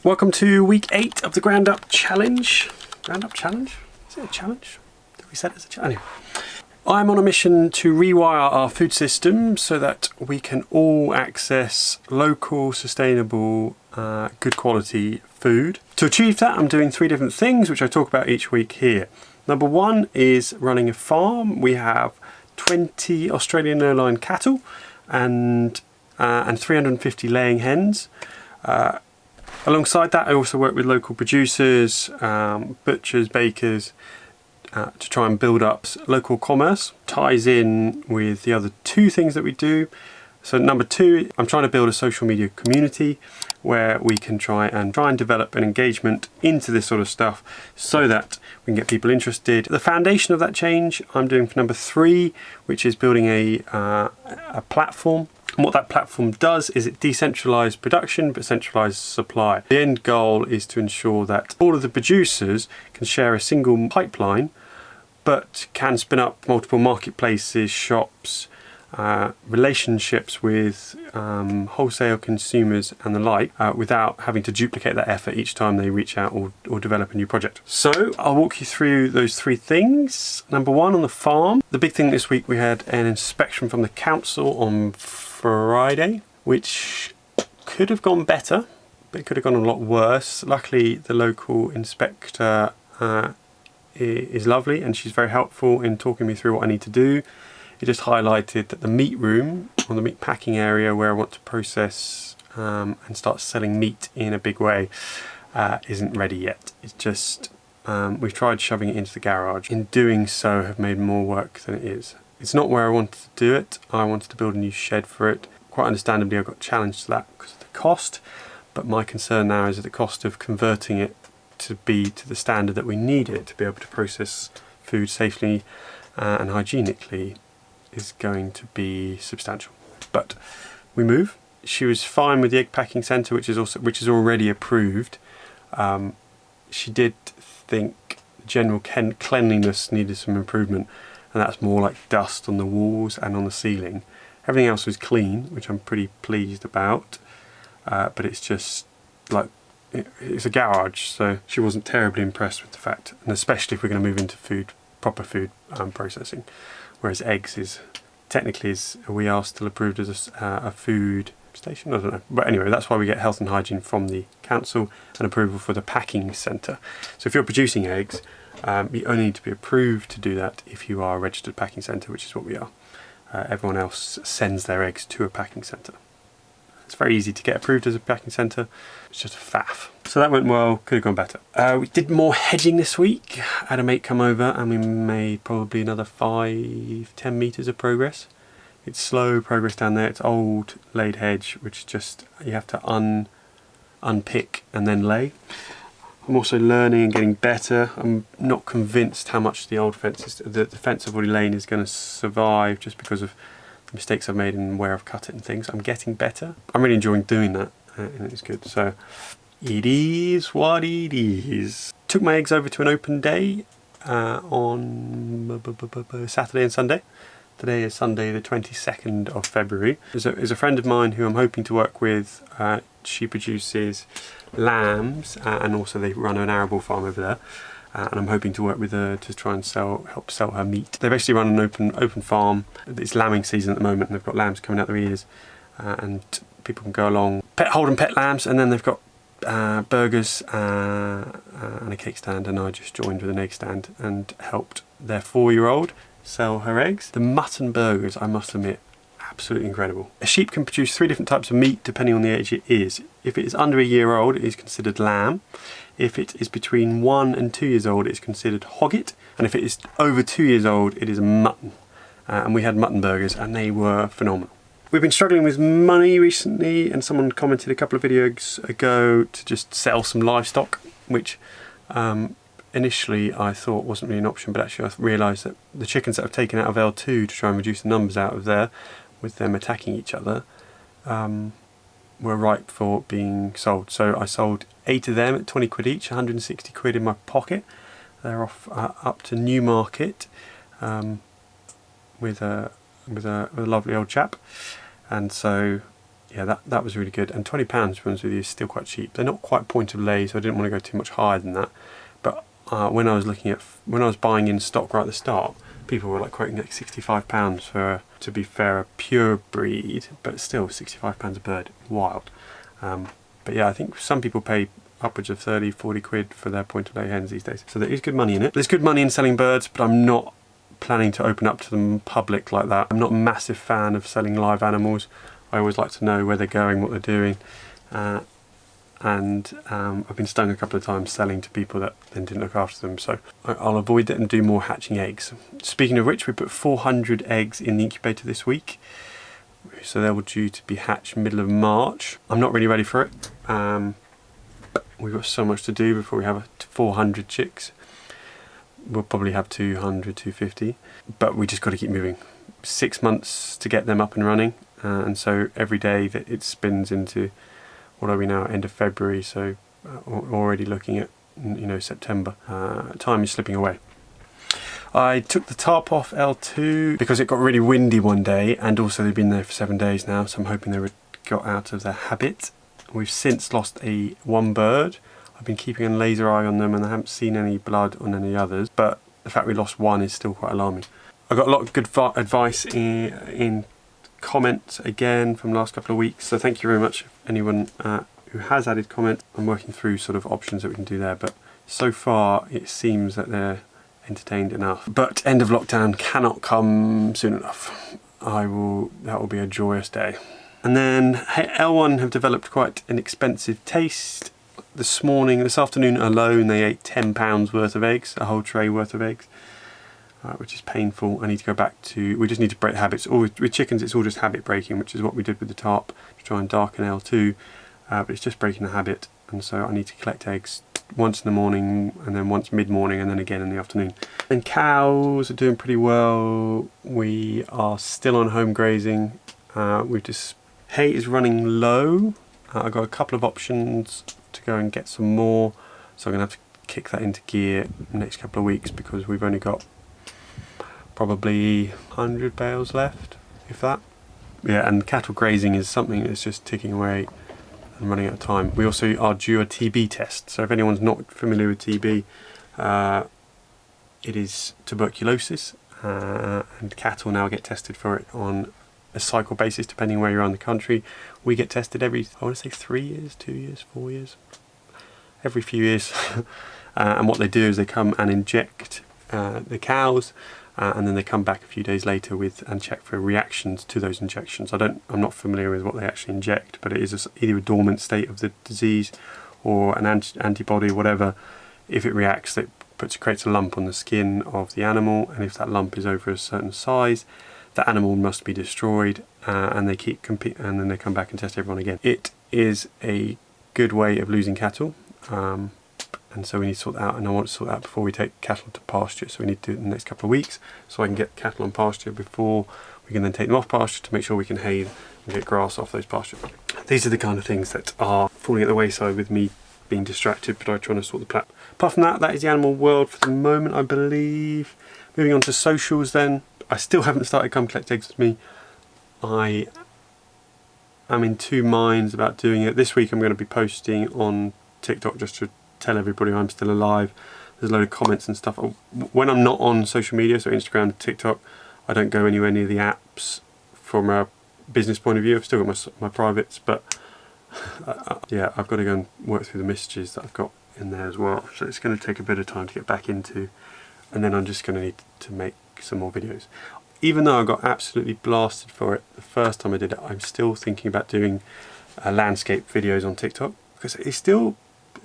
Welcome to week 8 of the Ground Up Challenge. Ground Up Challenge? Is it a challenge? Did we set it as a challenge? Anyway. I'm on a mission to rewire our food system so that we can all access local, sustainable, good quality food. To achieve that, I'm doing 3 different things, which I talk about each week here. Number 1 is running a farm. We have 20 Australian no-line cattle and 350 laying hens. Alongside that, I also work with local producers, butchers, bakers, to try and build up local commerce. Ties in with the other 2 things that we do. So number 2, I'm trying to build a social media community where we can try and develop an engagement into this sort of stuff so that we can get people interested. The foundation of that change I'm doing for number 3, which is building a platform. And what that platform does is it decentralizes production but centralizes supply. The end goal is to ensure that all of the producers can share a single pipeline but can spin up multiple marketplaces, shops, relationships with wholesale consumers and the like without having to duplicate that effort each time they reach out or develop a new project. So I'll walk you through those 3 things. Number 1, on the farm. The big thing this week, we had an inspection from the council on Friday, which could have gone better, but it could have gone a lot worse. Luckily, the local inspector is lovely and she's very helpful in talking me through what I need to do. It just highlighted that the meat room, or the meat packing area where I want to process and start selling meat in a big way, isn't ready yet. It's just, we've tried shoving it into the garage. In doing so, have made more work than it is. It's not where I wanted to do it. I wanted to build a new shed for it. Quite understandably, I got challenged to that because of the cost, but my concern now is that the cost of converting it to be to the standard that we need it to be able to process food safely and hygienically is going to be substantial. But we move. She was fine with the egg packing centre, which is already approved. She did think general cleanliness needed some improvement, and that's more like dust on the walls and on the ceiling. Everything else was clean, which I'm pretty pleased about, but it's just like it's a garage, so she wasn't terribly impressed with the fact, and especially if we're going to move into proper food processing. Whereas eggs is technically we are still approved as a food station. I don't know, but anyway, that's why we get health and hygiene from the council and approval for the packing centre. So if you're producing eggs, you only need to be approved to do that if you are a registered packing centre, which is what we are. Everyone else sends their eggs to a packing centre. It's very easy to get approved as a packing centre. It's just a faff. So that went well, could have gone better. We did more hedging this week. I had a mate come over and we made probably another 5-10 metres of progress. It's slow progress down there. It's old laid hedge, which just you have to unpick and then lay. I'm also learning and getting better. I'm not convinced how much the old fence, the fence I've already laid is going to survive just because of the mistakes I've made and where I've cut it and things. I'm getting better. I'm really enjoying doing that and it's good. So it is what it is. Took my eggs over to an open day on Saturday and Sunday. Today is Sunday the 22nd of February. There's a friend of mine who I'm hoping to work with. She produces lambs and also they run an arable farm over there. And I'm hoping to work with her to try and help sell her meat. They basically run an open farm. It's lambing season at the moment and they've got lambs coming out their ears and people can go along, hold and pet lambs, and then they've got burgers and a cake stand, and I just joined with an egg stand and helped their 4-year-old sell her eggs. The mutton burgers, I must admit, absolutely incredible. A sheep can produce 3 different types of meat depending on the age it is. If it is under a year old, it is considered lamb. If it is between 1 and 2 years old, it's considered hogget. And if it is over 2 years old, it is a mutton. And we had mutton burgers and they were phenomenal. We've been struggling with money recently, and someone commented a couple of videos ago to just sell some livestock, which initially I thought wasn't really an option, but actually I realised that the chickens that I've taken out of L2 to try and reduce the numbers out of there, with them attacking each other, were ripe for being sold. So I sold 8 of them at 20 quid each, 160 quid in my pocket. They're off up to Newmarket with a lovely old chap, and so yeah, that was really good. And £20, to be honest with you, is still quite cheap. They're not quite point of lay, so I didn't want to go too much higher than that. But when I was buying in stock right at the start, people were like quoting like £65 for, to be fair, a pure breed, but still £65 a bird, wild. But yeah, I think some people pay upwards of 30, 40 quid for their point of lay hens these days. So there is good money in it. There's good money in selling birds, but I'm not planning to open up to the public like that. I'm not a massive fan of selling live animals. I always like to know where they're going, what they're doing. And I've been stung a couple of times selling to people that then didn't look after them, so I'll avoid it and do more hatching eggs. Speaking of which, we put 400 eggs in the incubator this week, so they were due to be hatched middle of March. I'm not really ready for it. We've got so much to do before we have 400 chicks. We'll probably have 200, 250, but we just got to keep moving. 6 months to get them up and running, and so every day that it spins into, what are we now, end of February, so already looking at, you know, September. Time is slipping away. I took the tarp off L2 because it got really windy one day, and also they've been there for 7 days now, so I'm hoping they got out of their habit. We've since lost one bird. I've been keeping a laser eye on them and I haven't seen any blood on any others, but the fact we lost one is still quite alarming. I got a lot of good advice in comments again from the last couple of weeks, so thank you very much anyone who has added comment. I'm working through sort of options that we can do there, but so far it seems that they're entertained enough. But end of lockdown cannot come soon enough. That will be a joyous day. And then L1 have developed quite an expensive taste. This afternoon alone, they ate £10 worth of eggs, a whole tray worth of eggs, which is painful. I need to go back to, we just need to break habits. With chickens, it's all just habit breaking, which is what we did with the tarp to try and darken L2, but it's just breaking the habit. And so I need to collect eggs once in the morning, and then once mid-morning, and then again in the afternoon. And cows are doing pretty well. We are still on home grazing. Hay is running low. I've got a couple of options to go and get some more, so I'm going to have to kick that into gear in the next couple of weeks, because we've only got probably 100 bales left, if that. Yeah, and cattle grazing is something that's just ticking away and running out of time. We also are due a TB test, so if anyone's not familiar with TB, it is tuberculosis, and cattle now get tested for it on a cycle basis depending where you are in the country. We get tested every, I want to say 3 years, 2 years, 4 years, every few years. And what they do is they come and inject the cows, and then they come back a few days later and check for reactions to those injections. I'm not familiar with what they actually inject, but it is either a dormant state of the disease or an antibody, whatever. If it reacts, it creates a lump on the skin of the animal, and if that lump is over a certain size, the animal must be destroyed, and they keep competing, and then they come back and test everyone again. It is a good way of losing cattle, and so we need to sort that out, and I want to sort that out before we take cattle to pasture, so we need to do it in the next couple of weeks, so I can get cattle on pasture before we can then take them off pasture to make sure we can hay and get grass off those pastures. These are the kind of things that are falling at the wayside with me being distracted, but I'm trying to sort the plat. Apart from that, that is the animal world for the moment, I believe. Moving on to socials then. I still haven't started Come Collect Eggs with Me. I am in two minds about doing it. This week I'm going to be posting on TikTok just to tell everybody I'm still alive. There's a load of comments and stuff. When I'm not on social media, so Instagram, TikTok, I don't go anywhere near the apps from a business point of view. I've still got my privates, but yeah, I've got to go and work through the messages that I've got in there as well. So it's going to take a bit of time to get back into, and then I'm just going to need to make some more videos. Even though I got absolutely blasted for it the first time I did it, I'm still thinking about doing landscape videos on TikTok, because it's still,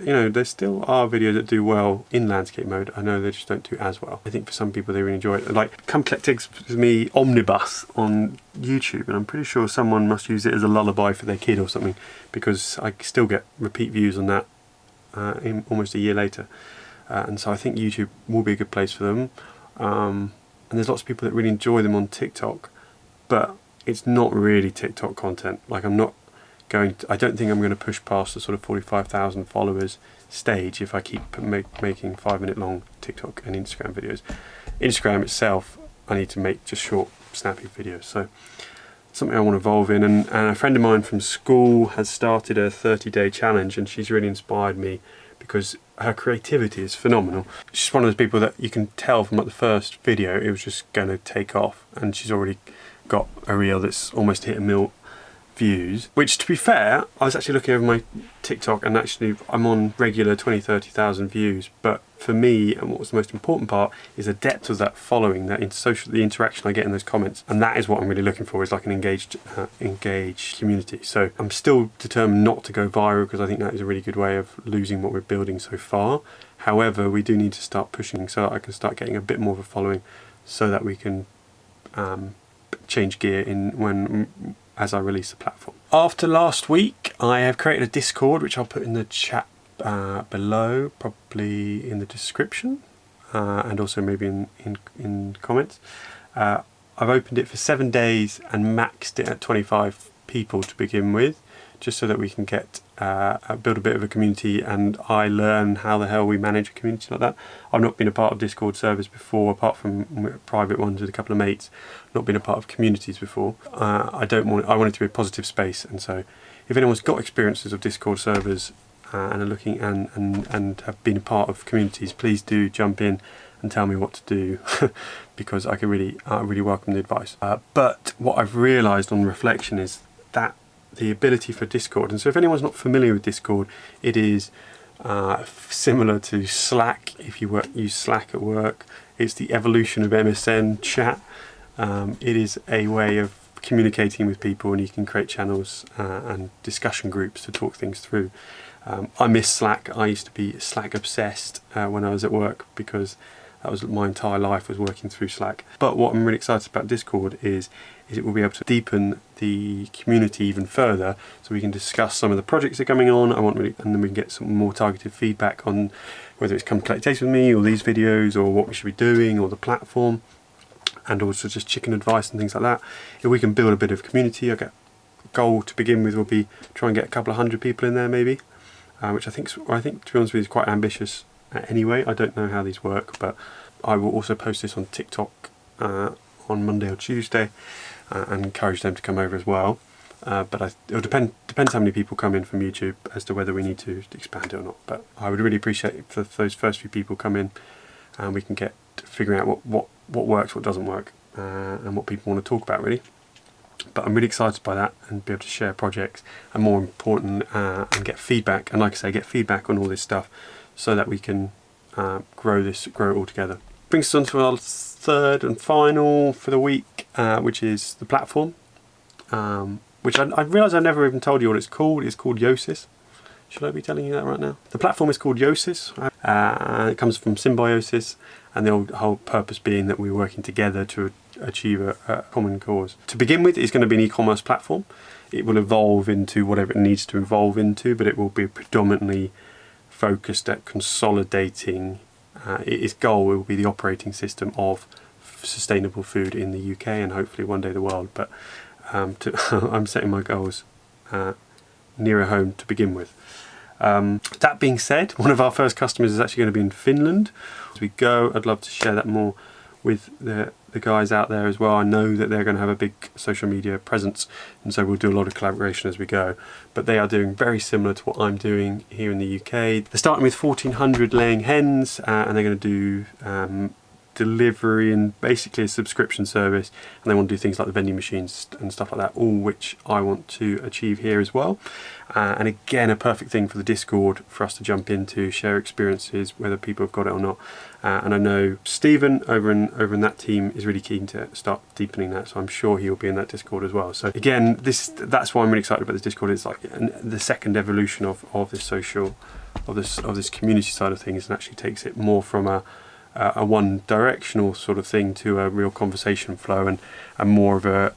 you know, there still are videos that do well in landscape mode. I know they just don't do as well. I think for some people they really enjoy it. Like Come Collect Eggs with Me Omnibus on YouTube, and I'm pretty sure someone must use it as a lullaby for their kid or something, because I still get repeat views on that in almost a year later. And so I think YouTube will be a good place for them. And there's lots of people that really enjoy them on TikTok, but it's not really TikTok content. Like I don't think I'm going to push past the sort of 45,000 followers stage if I keep making 5-minute long TikTok and Instagram videos. Instagram itself, I need to make just short, snappy videos. So something I want to evolve in. And a friend of mine from school has started a 30-day challenge, and she's really inspired me because her creativity is phenomenal. She's one of those people that you can tell from like the first video it was just going to take off, and she's already got a reel that's almost hit 1 million views, which, to be fair, I was actually looking over my TikTok, and actually I'm on regular 20-30,000 views, but for me, and what was the most important part, is the depth of that following, that the interaction I get in those comments, and that is what I'm really looking for, is like an engaged community. So I'm still determined not to go viral, because I think that is a really good way of losing what we're building so far. However, we do need to start pushing so that I can start getting a bit more of a following, so that we can change gear as I release the platform. After last week, I have created a Discord, which I'll put in the chat below, probably in the description, and also maybe in comments. I've opened it for 7 days and maxed it at 25 people to begin with, just so that we can get build a bit of a community, and I learn how the hell we manage a community like that. I've not been a part of Discord servers before, apart from private ones with a couple of mates. Not been a part of communities before. I want it to be a positive space, and so if anyone's got experiences of Discord servers and are looking and have been a part of communities, please do jump in and tell me what to do, because I could really welcome the advice. But what I've realised on reflection is that the ability for Discord, and so if anyone's not familiar with Discord, it is similar to Slack. If you use Slack at work, it's the evolution of MSN chat. It is a way of communicating with people, and you can create channels and discussion groups to talk things through. I miss Slack. I used to be Slack obsessed when I was at work, because that was my entire life, was working through Slack. But what I'm really excited about Discord is it will be able to deepen the community even further, so we can discuss some of the projects that are coming on. And then we can get some more targeted feedback on whether it's come collect data with me, or these videos, or what we should be doing, or the platform, and also just chicken advice and things like that. If we can build a bit of community, a goal to begin with will be try and get a couple of 100 people in there maybe, which I think to be honest with you is quite ambitious anyway. I don't know how these work, but I will also post this on TikTok on Monday or Tuesday, and encourage them to come over as well. But it'll depends how many people come in from YouTube as to whether we need to expand it or not. But I would really appreciate it if those first few people come in, and we can get figuring out what works, what doesn't work, and what people want to talk about really. But I'm really excited by that, and be able to share projects, and more important, and get feedback. And like I say, get feedback on all this stuff, so that we can grow it all together. Brings us on to our third and final for the week, which is the platform, which I realise I never even told you what it's called. It's called Yosis. Should I be telling you that right now? The platform is called Yosis. It comes from symbiosis, and the whole purpose being that we're working together to achieve a common cause. To begin with, it's going to be an e-commerce platform. It will evolve into whatever it needs to evolve into, but it will be predominantly focused at consolidating. Its goal will be the operating system of sustainable food in the UK, and hopefully one day the world. But I'm setting my goals nearer home to begin with. That being said, one of our first customers is actually going to be in Finland. As we go, I'd love to share that more with the guys out there as well. I know that they're going to have a big social media presence, and so we'll do a lot of collaboration as we go. But they are doing very similar to what I'm doing here in the UK. They're starting with 1,400 laying hens, and they're going to do delivery and basically a subscription service, and they want to do things like the vending machines and stuff like that, all which I want to achieve here as well. And again, a perfect thing for the Discord for us to jump into, share experiences, whether people have got it or not. And I know Stephen over in that team is really keen to start deepening that, so I'm sure he'll be in that Discord as well. So again, that's why I'm really excited about this Discord. It's like the second evolution of this social, of this community side of things, and actually takes it more from a one directional sort of thing to a real conversation flow, and more of a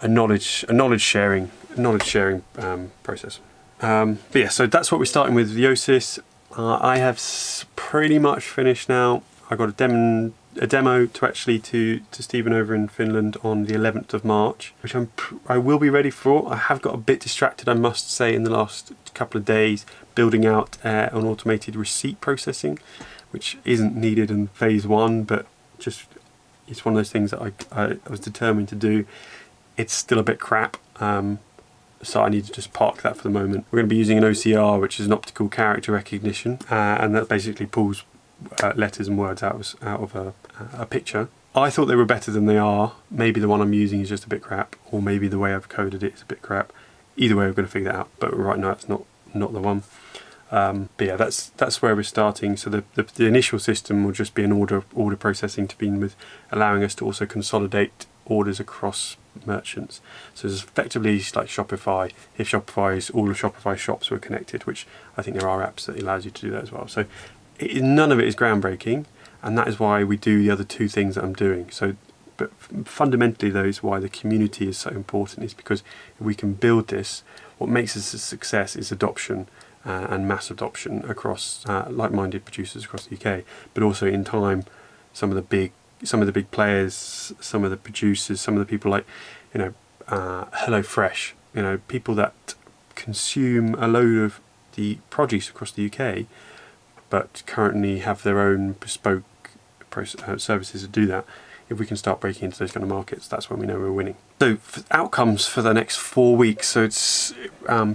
knowledge sharing process. But yeah, so that's what we're starting with Yosis. I have pretty much finished now. I got a demo to actually to Stephen over in Finland on the 11th of March, which I will be ready for. I have got a bit distracted, I must say, in the last couple of days, building out an automated receipt processing, which isn't needed in phase one, but just it's one of those things that I was determined to do it's still a bit crap. So I need to just park that for the moment. We're going to be using an OCR, which is an optical character recognition, and that basically pulls letters and words out of a picture. I thought they were better than they are. Maybe the one I'm using is just a bit crap, or maybe the way I've coded it is a bit crap. Either way, we're going to figure that out. But right now, it's not the one. But yeah, that's where we're starting. So the initial system will just be an order processing to begin with, allowing us to also consolidate orders across merchants. So it's effectively like Shopify. If all of Shopify shops were connected, which I think there are apps that allows you to do that as well. So none of it is groundbreaking, and that is why we do the other two things that I'm doing. So, but fundamentally, though, is why the community is so important. Is because if we can build this, what makes us a success is adoption. And mass adoption across like-minded producers across the UK, but also in time, some of the big players, some of the producers, some of the people like, HelloFresh, people that consume a load of the produce across the UK, but currently have their own bespoke services to do that. If we can start breaking into those kind of markets, that's when we know we're winning. So outcomes for the next 4 weeks, so it's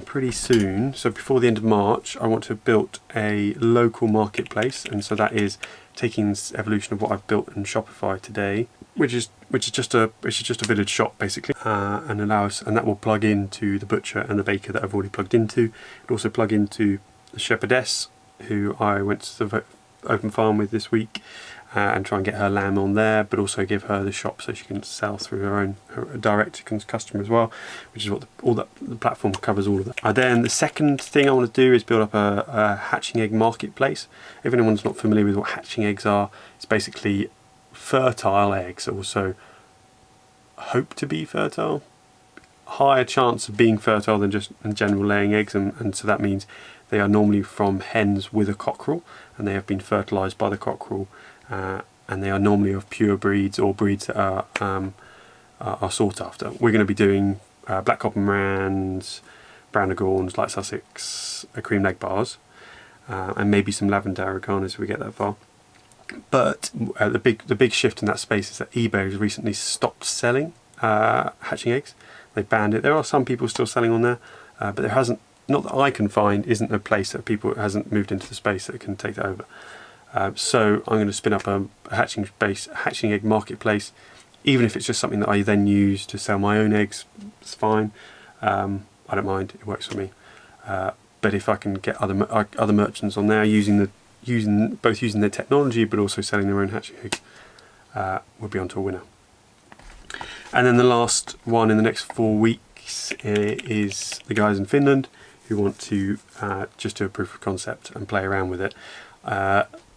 pretty soon. So before the end of March, I want to have built a local marketplace, and so that is taking this evolution of what I've built in Shopify today, which is just a village shop basically, and that will plug into the butcher and the baker that I've already plugged into. It'll also plug into the shepherdess, who I went to the open farm with this week. And try and get her lamb on there, but also give her the shop so she can sell through her direct customer as well, which is what the platform covers all of that. Then the second thing I want to do is build up a hatching egg marketplace. If anyone's not familiar with what hatching eggs are, it's basically fertile eggs, also hope to be fertile, higher chance of being fertile than just in general laying eggs, and so that means they are normally from hens with a cockerel, and they have been fertilised by the cockerel. And they are normally of pure breeds or breeds that are sought after. We're going to be doing Black Copper Morans, Browniegorns, Light Sussex, cream leg bars, and maybe some lavender Aragonas if we get that far. But the big shift in that space is that eBay has recently stopped selling hatching eggs. They banned it. There are some people still selling on there, but there hasn't, not that I can find, isn't a place that people hasn't moved into the space that can take that over. So I'm going to spin up a hatching egg marketplace. Even if it's just something that I then use to sell my own eggs, it's fine. I don't mind; it works for me. But if I can get other merchants on there using their technology, but also selling their own hatching eggs, we'll be onto a winner. And then the last one in the next 4 weeks is the guys in Finland who want to just do a proof of concept and play around with it.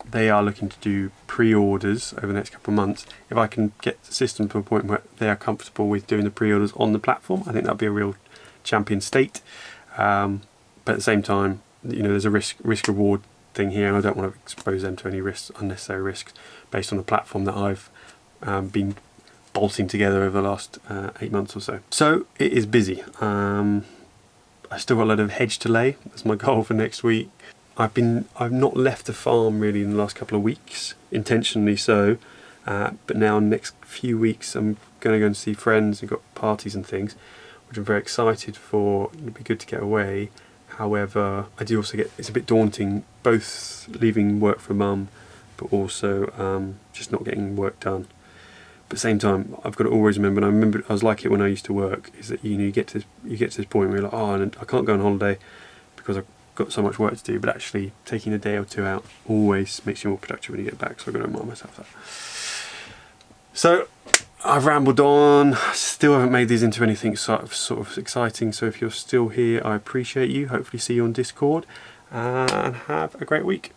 They are looking to do pre-orders over the next couple of months. If I can get the system to a point where they are comfortable with doing the pre-orders on the platform, I think that'll be a real champion state. But at the same time, there's a risk-reward thing here, and I don't want to expose them to any unnecessary risks based on the platform that I've been bolting together over the last 8 months or so. So it is busy. I still got a lot of hedge to lay. That's my goal for next week. I've not left the farm really in the last couple of weeks, intentionally so, but now in the next few weeks I'm going to go and see friends and got parties and things, which I'm very excited for. It'll be good to get away. However, I do also it's a bit daunting, both leaving work for mum, but also just not getting work done. But at the same time, I've got to always remember, and I remember I was like it when I used to work, is that you get to this point where you're like, oh, I can't go on holiday because I've got so much work to do, but actually taking a day or two out always makes you more productive when you get back, so I've got to remind myself that. So I've rambled on, still haven't made these into anything sort of exciting, so if you're still here, I appreciate you. Hopefully see you on Discord, and have a great week.